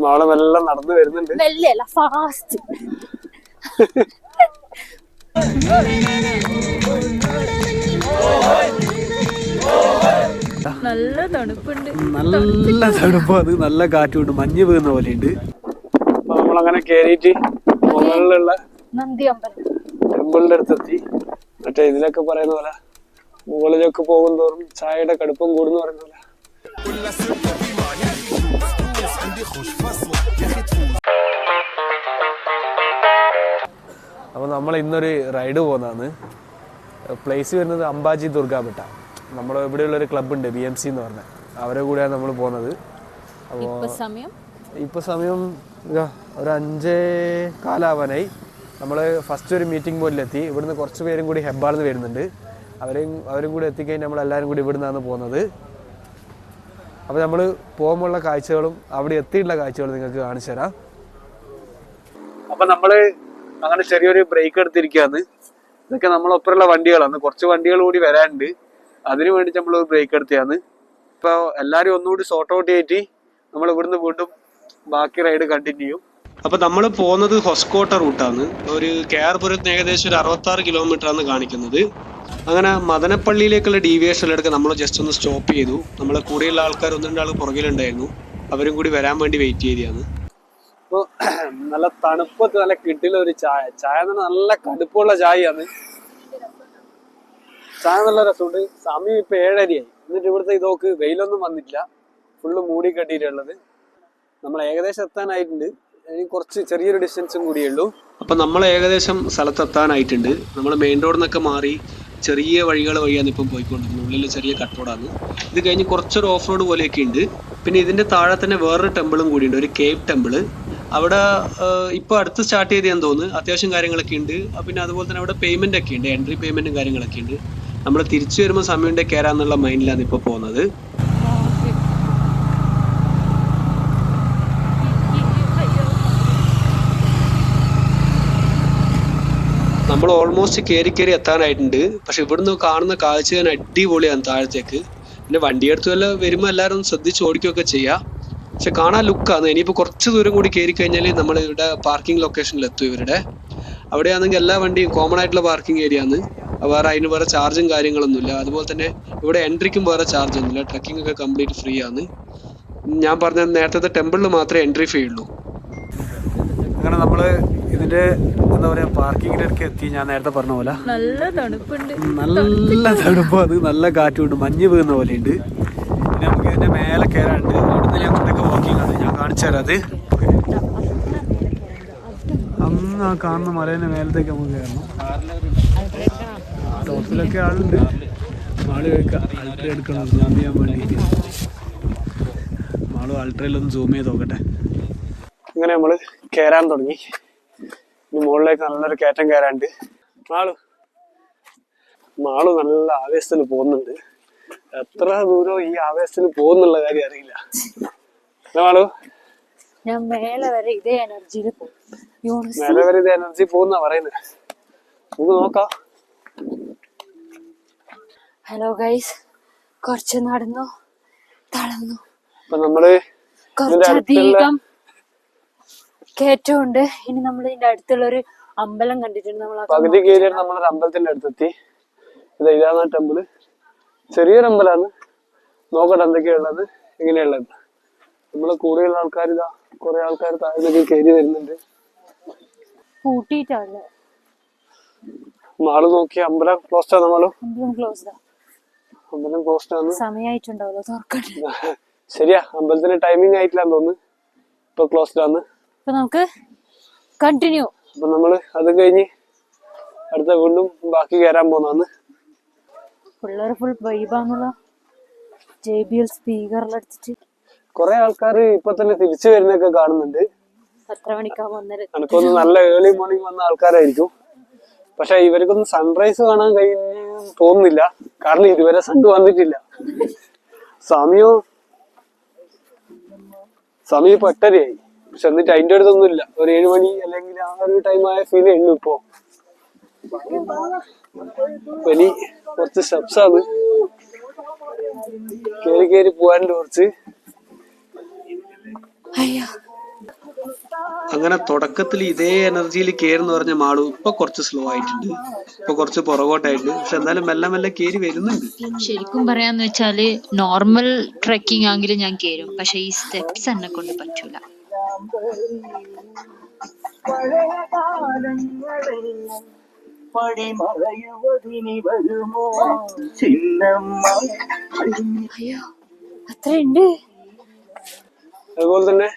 നാളെ എല്ലാം നടന്നു വരുന്നുണ്ട്. മെല്ലെയല്ല, ഫാസ്റ്റ്. നല്ല തണുപ്പുണ്ട്, നല്ല തണുപ്പ്. അത് നല്ല കാറ്റുണ്ട്, മഞ്ഞ് വീഴുന്ന പോലെ ഉണ്ട്. അപ്പൊ നമ്മളങ്ങനെ കേറിയിട്ട് മുകളിലുള്ള നന്ദി അമ്പലം ടെമ്പിളിന്റെ അടുത്തെത്തി. മറ്റേ ഇതിലൊക്കെ പറയുന്ന പോലെ മുകളിലേക്ക് പോകും തോറും ചായയുടെ കടുപ്പം കൂടുന്ന പറയുന്ന പോലെ. അപ്പൊ നമ്മൾ ഇന്നൊരു റൈഡ് പോകുന്നതാണ്. പ്ലേസ് വരുന്നത് അംബാജി ദുർഗാബെട്ട. നമ്മുടെ ഇവിടെയുള്ളൊരു ക്ലബ്ബുണ്ട്, BMC എന്ന് പറഞ്ഞ, അവരെ കൂടെയാണ് നമ്മൾ പോകുന്നത്. അപ്പോൾ ഇപ്പൊ സമയം ഒരു 5:15 ആവാനായി. നമ്മൾ ഫസ്റ്റ് ഒരു മീറ്റിംഗ് പോയിലെത്തി. ഇവിടുന്ന് കുറച്ച് പേരും കൂടി ഹെബ്ബാളിന്ന് വരുന്നുണ്ട്. അവരും കൂടി എത്തിക്കഴിഞ്ഞാൽ നമ്മളെല്ലാവരും കൂടി ഇവിടുന്നാണ് പോകുന്നത്. അപ്പോൾ നമ്മൾ പോകുമ്പോഴുള്ള കാഴ്ചകളും അവിടെ എത്തിയിട്ടുള്ള കാഴ്ചകളും നിങ്ങൾക്ക് കാണിച്ചു തരാം. അപ്പം നമ്മൾ അങ്ങനെ ചെറിയൊരു ബ്രേക്ക് എടുത്തിരിക്കുകയാണ്. ഇതൊക്കെ നമ്മളൊപ്പമുള്ള വണ്ടികളാണ്. കുറച്ച് വണ്ടികൾ കൂടി വരാനുണ്ട്. അതിനു വേണ്ടി നമ്മൾ ബ്രേക്ക് എടുത്തതാണ്. ഇപ്പോൾ എല്ലാവരും ഒന്നുകൂടി സോർട്ട് ഔട്ട് ചെയ്തിട്ട് നമ്മൾ ഇവിടുന്ന് വീണ്ടും ബാക്കി റൈഡ് കണ്ടിന്യൂ ചെയ്യും. അപ്പൊ നമ്മൾ പോകുന്നത് ഹൊസ്കോട്ട റൂട്ടാണ്. ഒരു KR-പുരത്ത് ഏകദേശം ഒരു 66 കിലോമീറ്റർ ആണ് കാണിക്കുന്നത്. അങ്ങനെ മദനപ്പള്ളിയിലേക്കുള്ള ഡീവിയേഷനിലെടുക്കെ നമ്മൾ ജസ്റ്റ് ഒന്ന് സ്റ്റോപ്പ് ചെയ്തു. നമ്മളെ കൂടെയുള്ള ആൾക്കാർ 1-2 ആൾ പുറകിലുണ്ടായിരുന്നു. അവരും കൂടി വരാൻ വേണ്ടി വെയിറ്റ് ചെയ്തതാണ്. അപ്പോൾ നല്ല തണുപ്പത്ത് നല്ല കിട്ടില്ല ഒരു ചായ നല്ല കടുപ്പുള്ള ചായയാണ്. ചായ നല്ല രസമുണ്ട്. സമയം ഇപ്പൊ 7:30 ആയി. എന്നിട്ട് ഇവിടുത്തെ ഇതൊക്കെ വെയിലൊന്നും വന്നിട്ടില്ല, ഫുള്ള് മൂടി കെട്ടിയിട്ടുള്ളത്. നമ്മൾ ഏകദേശം എത്താനായിട്ടുണ്ട്. ഇനി കുറച്ച് ചെറിയൊരു ഡിസ്റ്റൻസും കൂടിയേ ഉള്ളൂ. അപ്പൊ നമ്മൾ ഏകദേശം സ്ഥലത്തെത്താനായിട്ടുണ്ട്. നമ്മൾ മെയിൻ റോഡിൽ നിന്നൊക്കെ മാറി ചെറിയ വഴികൾ വഴിയാണ് ഇപ്പം പോയിക്കൊണ്ടിരിക്കുന്നത്. ഉള്ളിൽ ചെറിയ കട്ട് റോഡാണ്. ഇത് കഴിഞ്ഞ് കുറച്ചൊരു ഓഫ് റോഡ് പോലെയൊക്കെ ഉണ്ട്. പിന്നെ ഇതിന്റെ താഴെ തന്നെ വേറൊരു ടെമ്പിളും കൂടിയുണ്ട്, ഒരു കേവ് ടെമ്പിള്. അവിടെ ഇപ്പോൾ അടുത്ത് സ്റ്റാർട്ട് ചെയ്തെന്ന് തോന്നുന്നു. അത്യാവശ്യം കാര്യങ്ങളൊക്കെ ഉണ്ട്. പിന്നെ അതുപോലെ തന്നെ അവിടെ പേയ്മെന്റ് ഒക്കെ ഉണ്ട്, എൻട്രി പേയ്മെന്റും കാര്യങ്ങളൊക്കെ ഉണ്ട്. നമ്മൾ തിരിച്ചു വരുമ്പോൾ സമയം കയറാന്നുള്ള മൈൻഡിലാണ് ഇപ്പോൾ പോകുന്നത്. നമ്മൾ ഓൾമോസ്റ്റ് കയറി എത്താനായിട്ടുണ്ട്. പക്ഷെ ഇവിടുന്ന് കാണുന്ന കാഴ്ച തന്നെ അടിപൊളിയാണ് താഴത്തേക്ക്. പിന്നെ വണ്ടിയെടുത്ത് വല്ല വരുമ്പോൾ എല്ലാവരും ഒന്ന് ശ്രദ്ധിച്ച് ഓടിക്കുകയൊക്കെ ചെയ്യാം. പക്ഷെ കാണാൻ ലുക്കാണ്. ഇനിയിപ്പോൾ കുറച്ച് ദൂരം കൂടി കയറി കഴിഞ്ഞാൽ നമ്മൾ ഇവിടെ പാർക്കിംഗ് ലൊക്കേഷനിൽ എത്തും. ഇവരുടെ അവിടെയാണെങ്കിൽ എല്ലാ വണ്ടിയും കോമൺ ആയിട്ടുള്ള പാർക്കിംഗ് ഏരിയ ആണ്. അതിന് വേറെ ചാർജും കാര്യങ്ങളൊന്നുമില്ല. അതുപോലെ തന്നെ ഇവിടെ എൻട്രിക്കും വേറെ ചാർജ് ഒന്നുമില്ല. ട്രക്കിംഗ് ഒക്കെ കംപ്ലീറ്റ് ഫ്രീ ആണ്. ഞാൻ പറഞ്ഞ നേരത്തെ ടെമ്പിളിൽ മാത്രമേ എൻട്രി ഫീ ഉള്ളൂ. അങ്ങനെ നമ്മൾ ഇതിന്റെ എന്താ പറയാ പാർക്കിങ്ങിനൊക്കെ എത്തി. ഞാൻ നേരത്തെ പറഞ്ഞ പോലെ നല്ല തണുപ്പുണ്ട്, നല്ല തണുപ്പ്. അത് നല്ല കാറ്റുണ്ട്, മഞ്ഞ് വീഴുന്ന പോലെ ഉണ്ട്. പിന്നെ നമുക്ക് ഇതിന്റെ മേലെ കയറാനുണ്ട്. അവിടുന്ന് ഞങ്ങൾക്കൊക്കെ വാക്കിംഗ് ആണ്, ഞാൻ കാണിച്ചു തരാം. അത് അങ്ങ് ആ കാണുന്ന മലേന്റെ മേലത്തേക്ക് നമുക്ക് കയറണം. ടോപ്പിലൊക്കെ ആളുണ്ട്. ആള് അൾട്ര എടുക്കണം സൂം ചെയ്യാൻ വേണ്ടിയിട്ട്. ആളും അൾട്രയിലൊന്ന് സൂം ചെയ്ത് നോക്കട്ടെ. ഇങ്ങനെ നമ്മള് കയറാൻ തുടങ്ങി. ഇനി മുകളിലേക്ക് നല്ലൊരു കയറ്റം കയറാണ്ട്. മാളു നല്ല ആവേശത്തിന് പോകുന്നുണ്ട്. എത്ര ദൂരം ഈ ആവേശത്തിന് പോകുന്നുള്ള കാര്യം അറിയില്ല. മാളു ഞാൻ മേലെ വരെ ഇതേ എനർജിയിൽ എനർജി പോകുന്ന പറയുന്നത്. നമുക്ക് നോക്കാം. ഹലോ ഗൈസ്, കുറച്ച് നടന്നു തളർന്നു. അപ്പൊ നമ്മള് കുറച്ചധികം കയറ്റമുണ്ട്. ഇനി നമ്മൾ ഇതിന്റെ അടുത്തുള്ള ഒരു അമ്പലം കണ്ടിട്ടുണ്ട്. നമ്മൾ പകുതി കയറിയാണ് നമ്മളൊരു അമ്പലത്തിന്റെ അടുത്തെത്തി. ഇതാണ് ടെമ്പിള്. ചെറിയൊരു അമ്പലമാണ്. നോക്കട്ടെ എന്തൊക്കെയുള്ളത്, എങ്ങനെയുള്ളത്. നമ്മള് കൂടുതൽ ആൾക്കാർ കുറെ ആൾക്കാർ താഴേക്ക് കയറി വരുന്നുണ്ട്. പൂട്ടിയിട്ടാണ് മാള് നോക്കി. അമ്പലം ക്ലോസ്ഡ് ആണ്. അമ്പലം ക്ലോസ്ഡ് ആണ്. സമയമായിട്ടുണ്ടാവല്ലോ തുറക്കാൻ. ശരിയാ, അമ്പലത്തിന് ടൈമിംഗ് ആയിട്ടില്ലാന്ന് തോന്നുന്നു. ഇപ്പൊ ക്ലോസ്ഡ് ആണ്. അപ്പൊ നമുക്ക് കണ്ടിന്യൂ. അപ്പൊ നമ്മള് അത് കഴിഞ്ഞ് അടുത്ത വീണ്ടും ബാക്കി കയറാൻ പോകുന്നതാണ്. പിള്ളേര് ഫുൾ വൈബാന്നുള്ള JBL സ്പീക്കറിലെടുത്തിട്ട് കൊറേ ആൾക്കാർ ഇപ്പൊ തന്നെ തിരിച്ചു വരുന്നൊക്കെ കാണുന്നുണ്ട്. എത്ര മണിക്കാ വന്നത്? എനിക്കൊന്ന് നല്ല ഏർലി മോർണിംഗ് വന്ന ആൾക്കാരായിരിക്കും. പക്ഷെ ഇവർക്കൊന്നും സൺറൈസ് കാണാൻ കഴിയുന്ന തോന്നുന്നില്ല. കാരണം ഇതുവരെ സൺ വന്നിട്ടില്ല. സമയം ഇപ്പൊ 8:30 പക്ഷെ എന്നിട്ട് അതിന്റെ അടുത്തൊന്നും ഇല്ല. ഒരു 7 മണി അല്ലെങ്കിൽ ആ ഒരു ടൈം ആയ ഫീലേ ഉള്ളൂ ഇപ്പൊ. ഇനി കുറച്ച് സ്റ്റെപ്സ് ആണ് കയറി പോവാനുണ്ട് കുറച്ച്. അങ്ങനെ തുടക്കത്തിൽ ഇതേ എനർജിയിൽ കയറുന്ന പറഞ്ഞ മാളു ഇപ്പൊ കുറച്ച് സ്ലോ ആയിട്ടുണ്ട്, ഇപ്പൊ കുറച്ച് പുറകോട്ടായിട്ടുണ്ട്. പക്ഷെ എന്നാലും മെല്ലെ മെല്ലെ കയറി വരുന്നുണ്ട്. ശരിക്കും പറയാന്ന് വെച്ചാല് നോർമൽ ട്രെക്കിംഗ് ആണെങ്കിലും ഞാൻ കേറും, പക്ഷെ ഈ സ്റ്റെപ്സ് എന്നെ കൊണ്ട് പറ്റൂല. അയ്യോ അത്രയുണ്ട്. അതുപോലെ തന്നെ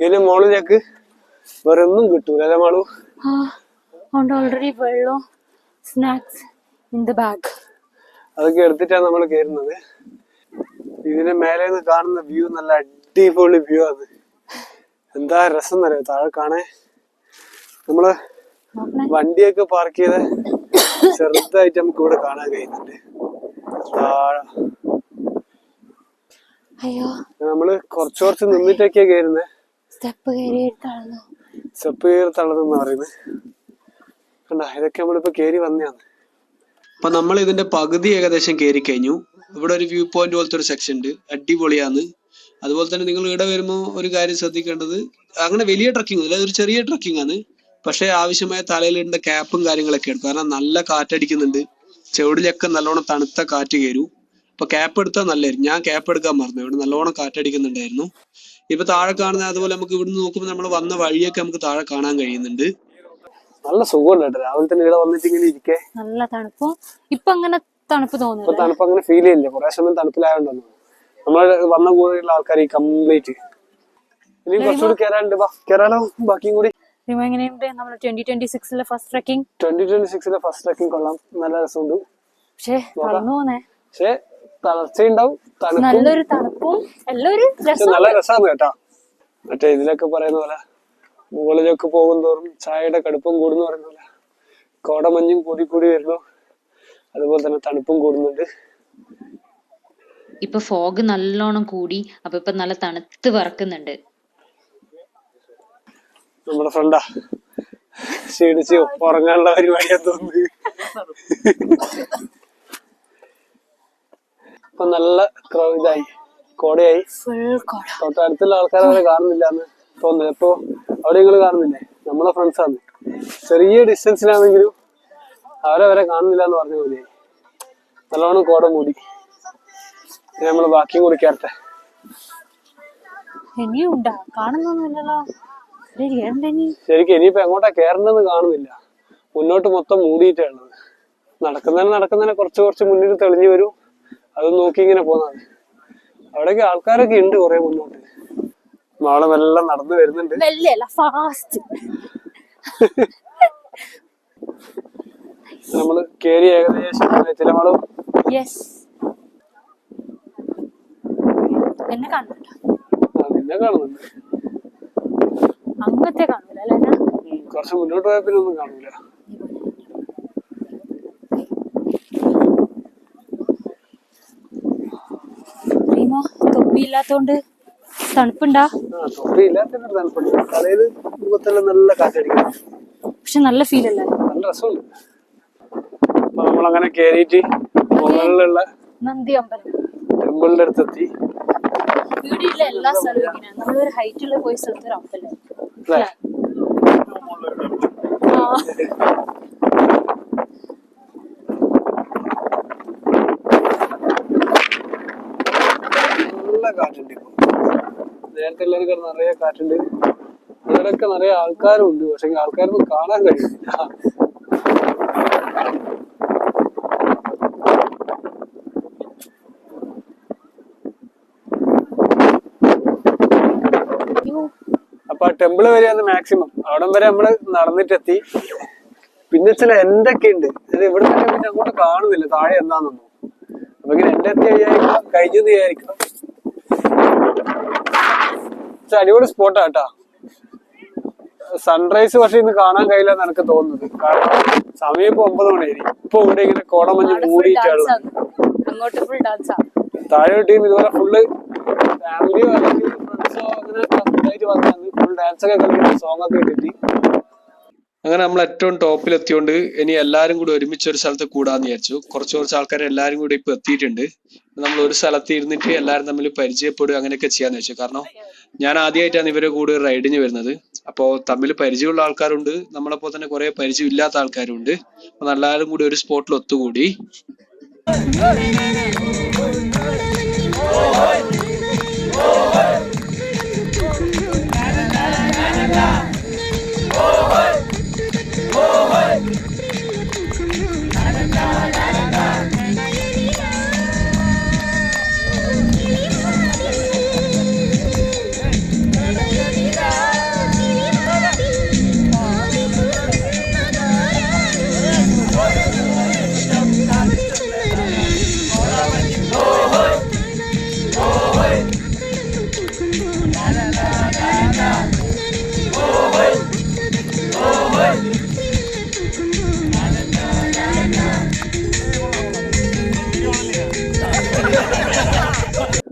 ഇതിന് മോളിലേക്ക് വേറെ ഒന്നും കിട്ടൂല അല്ലെ മാളു? ആ അതുകൊണ്ട് ഓൾറെഡി വെള്ളം സ്നാക്സ് ഇൻ ദ ബാഗ് അതൊക്കെ എടുത്തിട്ടാണ് നമ്മൾ കയറുന്നത്. ഇതിന് മേലെ നിന്ന് കാണുന്ന വ്യൂ നല്ല അടിപൊളി വ്യൂ ആണ്. എന്താ രസം എന്നറിയോ താഴെ കാണേ. നമ്മള് വണ്ടിയൊക്കെ പാർക്ക് ചെയ്ത ചെറുതായിട്ട് നമുക്ക് ഇവിടെ കാണാൻ കഴിയുന്നുണ്ട് താഴെ. അയ്യോ നമ്മള് കുറച്ച് നിന്നിട്ടൊക്കെയാ കയറുന്നത്. സ്റ്റെപ്പ് കയറി തളർന്നു. സ്റ്റെപ്പ് കയറി തളർന്നെന്ന് പറയുന്നത് കണ്ടാ. ഇതൊക്കെ നമ്മളിപ്പോ കയറി വന്നതാണ്. അപ്പൊ നമ്മൾ ഇതിന്റെ പകുതി ഏകദേശം കയറി കഴിഞ്ഞു. ഇവിടെ ഒരു വ്യൂ പോയിന്റ് പോലത്തെ ഒരു സെക്ഷൻ ഉണ്ട്, അടിപൊളിയാണ്. അതുപോലെ തന്നെ നിങ്ങൾ ഇവിടെ വരുമ്പോൾ ഒരു കാര്യം ശ്രദ്ധിക്കേണ്ടത്, അങ്ങനെ വലിയ ട്രക്കിംഗ് അല്ല, ഒരു ചെറിയ ട്രക്കിംഗ് ആണ്. പക്ഷെ ആവശ്യമായ തലയിലിടേണ്ട ക്യാപ്പും കാര്യങ്ങളൊക്കെ എടുക്കും, കാരണം നല്ല കാറ്റടിക്കുന്നുണ്ട്. ചെവിടിലൊക്കെ നല്ലോണം തണുത്ത കാറ്റ് കയറും. അപ്പൊ ക്യാപ്പ് എടുത്താൽ നല്ലതായിരുന്നു. ഞാൻ ക്യാപ്പ് എടുക്കാൻ മറന്നു, ഇവിടെ നല്ലോണം കാറ്റടിക്കുന്നുണ്ടായിരുന്നു. ഇപ്പൊ താഴെ കാണുന്ന അതുപോലെ നമുക്ക് ഇവിടുന്ന് നോക്കുമ്പോൾ നമ്മൾ വന്ന വഴിയൊക്കെ നമുക്ക് താഴെ കാണാൻ കഴിയുന്നുണ്ട്. നല്ല സുഖമുണ്ട് കേട്ടോ രാവിലെ തന്നെ ഇവിടെ വന്നിട്ട് ഇങ്ങനെ ഇരിക്കേ. നല്ല തണുപ്പും ഇപ്പൊ അങ്ങനെ തണുപ്പ് ഇപ്പൊ തോന്നുന്നു. തണുപ്പ് അങ്ങനെ ഫീൽ ചെയ്യില്ല, കുറെ സമയം തണുപ്പിലായോണ്ടെന്നു. നമ്മൾ വന്ന കൂടെയുള്ള ആൾക്കാർ ഈ കംപ്ലീറ്റ്. ഇനിയും കുറച്ചുകൂടി കയറാനുണ്ട്, കയറാനോ ബാക്കിയും കൂടി. എങ്ങനെയുണ്ട് നമ്മുടെ 2026 ഫസ്റ്റ് ട്രക്കിംഗ്? 2026 ഫസ്റ്റ് ട്രക്കിംഗ് കൊള്ളാം, നല്ല രസമുണ്ട്. പക്ഷേ തളർന്നു പോന്നേ. പക്ഷെ തളർച്ചയുണ്ടാവും, നല്ലൊരു തണുപ്പും എല്ലാം ഒരു നല്ല രസമാണ് കേട്ടാ. മറ്റേ ഇതിലൊക്കെ പറയുന്ന പോലെ മുകളിലേക്ക് പോകും തോറും ചായയുടെ കടുപ്പം കൂടുന്നു പറയുന്ന പോലെ കോടമഞ്ഞും കൂടി കൂടി വരുന്നു. അതുപോലെ തന്നെ തണുപ്പും കൂടുന്നുണ്ട്. ഇപ്പൊ ഫോഗ് നല്ലോണം കൂടി, അപ്പൊ ഇപ്പൊ നല്ല തണുത്ത് വറക്കുന്നുണ്ട്. നമ്മുടെ ഫ്രണ്ടാ ക്ഷീണിച്ച് ഉറങ്ങാനുള്ള പരിപാടിയാന്ന് തോന്നുന്നു. ഇപ്പൊ നല്ല ഇതായി കോടയായി. തൊട്ടടുത്തുള്ള ആൾക്കാരെ അവരെ കാണുന്നില്ലാന്ന് തോന്നുന്നത്. ഇപ്പൊ അവിടെ നിങ്ങൾ കാണുന്നില്ലേ, നമ്മളെ ഫ്രണ്ട്സാണ്. ചെറിയ ഡിസ്റ്റൻസിലാണെങ്കിലും അവരവരെ കാണുന്നില്ല എന്ന് പറഞ്ഞ പോലെ നല്ലോണം കോട മൂടി. നമ്മള് ബാക്കിയും കൂടി കയറട്ടെ. ഇനിയും ഉണ്ടാ കാണുന്നൊന്നുമില്ലല്ലോ. ശരിക്കും ഇനിയിപ്പോ എങ്ങോട്ടാ കയറേണ്ടതെന്ന് കാണുന്നില്ല, മുന്നോട്ട് മൊത്തം മൂടിയിട്ടാണുള്ളത്. നടക്കുന്നതിനെ കുറച്ച് മുന്നിൽ തെളിഞ്ഞു വരും, അത് നോക്കി ഇങ്ങനെ പോന്നാണ്. അവിടേക്ക് ആൾക്കാരൊക്കെ ഉണ്ട് കുറെ മുന്നോട്ട്. നാളെ മെല്ലെ നടന്നു വരുന്നുണ്ട്. നമ്മള് കേറി ഏകദേശം ചിലമാളോ എന്നെ കാണുന്നുണ്ടോ? നിന്നെ കാണുന്നുണ്ട്. അങ്ങത്തെ കാണൂല അല്ലേ? കുറച്ച് മുന്നോട്ട് പോയാൽ പിന്നെ ഒന്നും കാണൂല. തൊപ്പിയില്ലാത്തോണ്ട് തണുപ്പുണ്ടാ? തൊപ്പി ഇല്ലാത്തതിന്റെ തണുപ്പുണ്ട്. തലയിൽ മുഖത്തെല്ലാം നല്ല കാറ്റടിക്കുന്നു. പക്ഷെ നല്ല ഫീൽ അല്ലേ, നല്ല രസമുണ്ട്. അപ്പൊ നമ്മളങ്ങനെ കേറിയിട്ട് മുകളിലുള്ള നന്ദി അമ്പലം ടെമ്പിളിന്റെ അടുത്തെത്തി. വീടില്ല എല്ലാ സ്ഥലവും ഇങ്ങനെ നമ്മളൊരു ഹൈറ്റുള്ള പോയ സ്ഥലത്ത് ഒരു അമ്പലം. നല്ല കാറ്റുണ്ട് ഇപ്പൊ. നേരത്തെ എല്ലാവർക്കും നിറയെ കാറ്റുണ്ട്. ഇവിടെയൊക്കെ നിറയെ ആൾക്കാരും ഉണ്ട്, പക്ഷെ ആൾക്കാരൊന്നും കാണാൻ കഴിയുന്നില്ല. അപ്പൊ ആ ടെമ്പിള് വരെയാണ് മാക്സിമം. അവിടം വരെ നമ്മള് നടന്നിട്ടെത്തി. പിന്നെ ചില എന്തൊക്കെ ഉണ്ട്, അത് ഇവിടെ തന്നെ പിന്നെ അങ്ങോട്ട് കാണുന്നില്ല താഴെ എന്താണെന്നൊന്നും. അപ്പൊ ഇങ്ങനെ എന്റെ എത്തി കഴിഞ്ഞെന്ന് വിചാരിക്കാം. അടിപൊളി സ്പോട്ടാ കേട്ടാ. സൺറൈസ് പക്ഷെ ഇന്ന് കാണാൻ കഴിയില്ലെന്ന് എനിക്ക് തോന്നുന്നത്, കാരണം സമയം ഇപ്പൊ 9 മണിയായി. ഇപ്പൊ ഇവിടെ ഇങ്ങനെ കോടമഞ്ഞ് മൂടിയിട്ടുള്ള അങ്ങോട്ട് ഫുൾ ഡാൻസാ. താഴെ ടീം ഇതുപോലെ ഫുള്ള് ഫാമിലിയോ അല്ലെങ്കിൽ ഫ്രണ്ട്സോ അങ്ങനെ വന്നത് ഫുൾ ഡാൻസ് ഒക്കെ കളിക്കുന്ന സോങ് ഒക്കെ ഇട്ടിട്ട്. അങ്ങനെ നമ്മൾ ഏറ്റവും ടോപ്പിലെത്തിയോണ്ട് ഇനി എല്ലാരും കൂടി ഒരുമിച്ച് ഒരു സ്ഥലത്ത് കൂടാന്ന് വിചാരിച്ചു. കുറച്ച് ആൾക്കാർ എല്ലാരും കൂടി ഇപ്പൊ എത്തിയിട്ടുണ്ട്. നമ്മൾ ഒരു സ്ഥലത്ത് ഇരുന്നിട്ട് എല്ലാരും തമ്മിൽ പരിചയപ്പെടുക അങ്ങനെയൊക്കെ ചെയ്യാന്ന് വെച്ചു. കാരണം ഞാൻ ആദ്യമായിട്ടാണ് ഇവരെ കൂടെ റൈഡിന് വരുന്നത്. അപ്പോൾ തമ്മിൽ പരിചയമുള്ള ആൾക്കാരുണ്ട്, നമ്മളെപ്പോൾ തന്നെ കുറെ പരിചയമില്ലാത്ത ആൾക്കാരുണ്ട്. അപ്പൊ എല്ലാവരും കൂടി ഒരു സ്പോട്ടിൽ ഒത്തുകൂടി.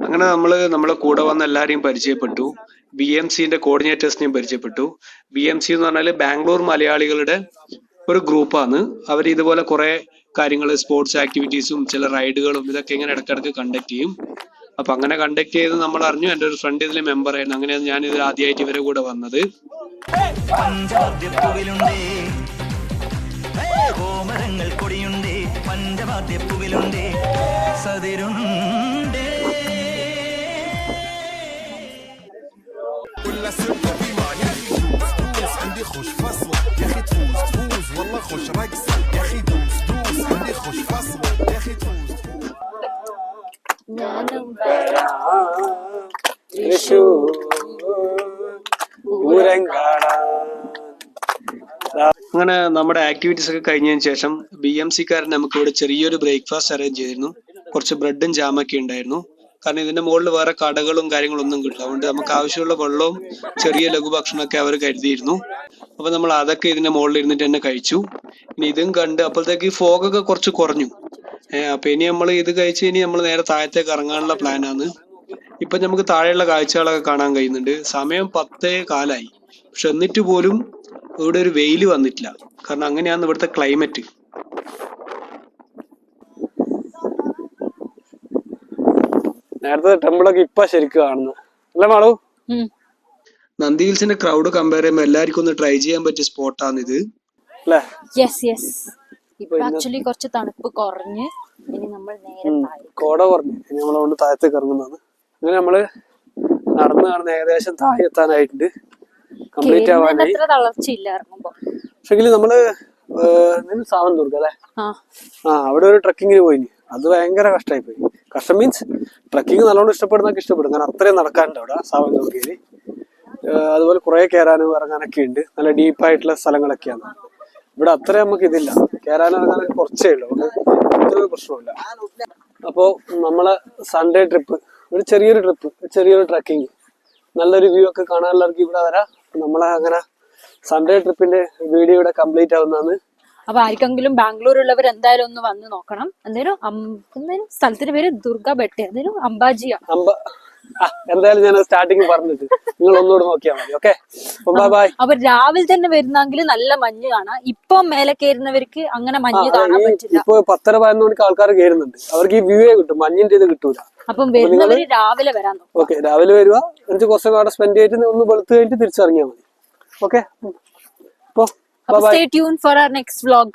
അങ്ങനെ നമ്മളെ കൂടെ വന്ന എല്ലാരെയും പരിചയപ്പെട്ടു. BMCന്റെ കോർഡിനേറ്റേഴ്സിനെയും പരിചയപ്പെട്ടു. BMC എന്ന് പറഞ്ഞാൽ ബാംഗ്ലൂർ മലയാളികളുടെ ഒരു ഗ്രൂപ്പാണ്. അവർ ഇതുപോലെ കുറെ കാര്യങ്ങൾ, സ്പോർട്സ് ആക്ടിവിറ്റീസും ചില റൈഡുകളും ഇതൊക്കെ ഇങ്ങനെ ഇടയ്ക്കിടയ്ക്ക് കണ്ടക്ട് ചെയ്യും. അപ്പൊ അങ്ങനെ കണ്ടക്ട് ചെയ്ത് നമ്മൾ അറിഞ്ഞു. എൻ്റെ ഒരു ഫ്രണ്ട് ഇതിൽ മെമ്പർ ആയിരുന്നു. അങ്ങനെയാണ് ഞാൻ ഇതിൽ ആദ്യമായിട്ട് ഇവരെ കൂടെ വന്നത്. അങ്ങനെ നമ്മുടെ ആക്ടിവിറ്റീസ് ഒക്കെ കഴിഞ്ഞതിന് ശേഷം BMC-കാരൻ നമുക്ക് ഇവിടെ ചെറിയൊരു ബ്രേക്ക്ഫാസ്റ്റ് അറേഞ്ച് ചെയ്തിരുന്നു. കുറച്ച് ബ്രെഡും ജാമൊക്കെ ഉണ്ടായിരുന്നു. കാരണം ഇതിന്റെ മുകളിൽ വേറെ കടകളും കാര്യങ്ങളും ഒന്നും കിട്ടില്ല. അതുകൊണ്ട് നമുക്ക് ആവശ്യമുള്ള വെള്ളവും ചെറിയ ലഘുഭക്ഷണമൊക്കെ അവർ കരുതിയിരുന്നു. അപ്പൊ നമ്മൾ അതൊക്കെ ഇതിന്റെ മുകളിൽ ഇരുന്നിട്ട് തന്നെ കഴിച്ചു. ഇനി ഇതും കണ്ട് അപ്പോഴത്തേക്ക് ഫോഗൊക്കെ കുറച്ച് കുറഞ്ഞു. അപ്പൊ ഇനി നമ്മൾ ഇത് കഴിച്ച് ഇനി നമ്മൾ നേരെ താഴത്തേക്ക് ഇറങ്ങാനുള്ള പ്ലാനാണ്. ഇപ്പൊ നമുക്ക് താഴെയുള്ള കാഴ്ചകളൊക്കെ കാണാൻ കഴിയുന്നുണ്ട്. സമയം 10:15 പക്ഷെ എന്നിട്ട് പോലും ഇവിടെ ഒരു വെയില് വന്നിട്ടില്ല. കാരണം അങ്ങനെയാണ് ഇവിടുത്തെ ക്ലൈമറ്റ്. നേരത്തെ ടെമ്പിളൊക്കെ ഇപ്പൊ ശരിക്കും കാണുന്നത് അല്ലേ മാളു? നന്ദി ഹിൽസിന്റെ ക്രൗഡ് കമ്പയർ ചെയ്യുമ്പോൾ എല്ലാവർക്കും ഒന്ന് ട്രൈ ചെയ്യാൻ പറ്റിയ സ്പോട്ടാണ് ഇത് അല്ലേ? ഇപ്പൊ ആക്ച്വലി കുറച്ച് തണുപ്പ് കുറഞ്ഞ് ഇനി നമ്മൾ നേരെ കോട കുറഞ്ഞു. ഇനി നമ്മളതുകൊണ്ട് താഴത്തേക്ക് ഇറങ്ങുന്നതാണ്. അങ്ങനെ നമ്മള് നടന്ന് നടന്ന് ഏകദേശം താഴെ എത്താനായിട്ടുണ്ട്. കംപ്ലീറ്റ് ആവാനായി. തളർച്ചയില്ല ഇറങ്ങുമ്പോ. പക്ഷെങ്കിൽ നമ്മള് സാവൻദുർഗ് അല്ലെ, അവിടെ ഒരു ട്രക്കിങ്ങിന് പോയി. അത് ഭയങ്കര കഷ്ടമായി പോയി. കഷ്ടം മീൻസ് ട്രക്കിങ് നല്ലോണം ഇഷ്ടപ്പെടുന്നൊക്കെ ഇഷ്ടപ്പെടും. കാരണം അത്രയും നടക്കാനുണ്ട് അവിടെ സാവൻദുർഗയില്. അതുപോലെ കുറെ കയറാനും ഇറങ്ങാനൊക്കെ ഉണ്ട്. നല്ല ഡീപ്പായിട്ടുള്ള സ്ഥലങ്ങളൊക്കെയാണ്. ഇവിടെ അത്ര നമുക്ക് ഇതില്ല. കയറാനും ഇറങ്ങാനൊക്കെ കുറച്ചേ ഉള്ളൂ. അത്ര പ്രശ്നമില്ല. അപ്പോ നമ്മളെ സൺഡേ ട്രിപ്പ്, ഒരു ചെറിയൊരു ട്രിപ്പ്, ചെറിയൊരു ട്രക്കിങ്, നല്ലൊരു വ്യൂ ഒക്കെ കാണാനുള്ളവർക്ക് ഇവിടെ വരാം. നമ്മളെ അങ്ങനെ സൺഡേ ട്രിപ്പിന്റെ വീഡിയോ ഇവിടെ കംപ്ലീറ്റ് ആവുന്നതാണ്. അപ്പൊ ആർക്കെങ്കിലും ബാംഗ്ലൂർ ഉള്ളവർ എന്തായാലും ഒന്ന് വന്ന് നോക്കണം. എന്തായാലും സ്ഥലത്തിന്റെ പേര് ദുർഗ ബെട്ടെ, എന്തായാലും അംബാജിയ. എന്തായാലും ഞാൻ സ്റ്റാർട്ടിങ് പറഞ്ഞിട്ട് നിങ്ങൾ ഒന്നുകൂടെ നോക്കിയാൽ മതി. Okay, bye. അപ്പൊ രാവിലെ തന്നെ വരുന്നെങ്കിൽ നല്ല മഞ്ഞ് കാണാം. ഇപ്പൊ മേലെ കയറുന്നവർക്ക് അങ്ങനെ മഞ്ഞ് കാണാൻ പറ്റില്ല. ഇപ്പൊ 10:11 മണിക്ക് ആൾക്കാർ കയറുന്നുണ്ട്. അവർക്ക് ഈ വ്യൂ കിട്ടും, മഞ്ഞിന്റെ ഇത് കിട്ടൂല. അപ്പം വരുന്നവര് രാവിലെ വരാൻ നോക്കും. ഓക്കെ, രാവിലെ വരുക. എന്നിട്ട് കുറച്ചൊക്കെ അവിടെ സ്പെൻഡ് ചെയ്തിട്ട് ഒന്ന് വെളുത്ത് കഴിഞ്ഞിട്ട് തിരിച്ചിറങ്ങിയാൽ മതി. Okay, stay tuned for our next vlog.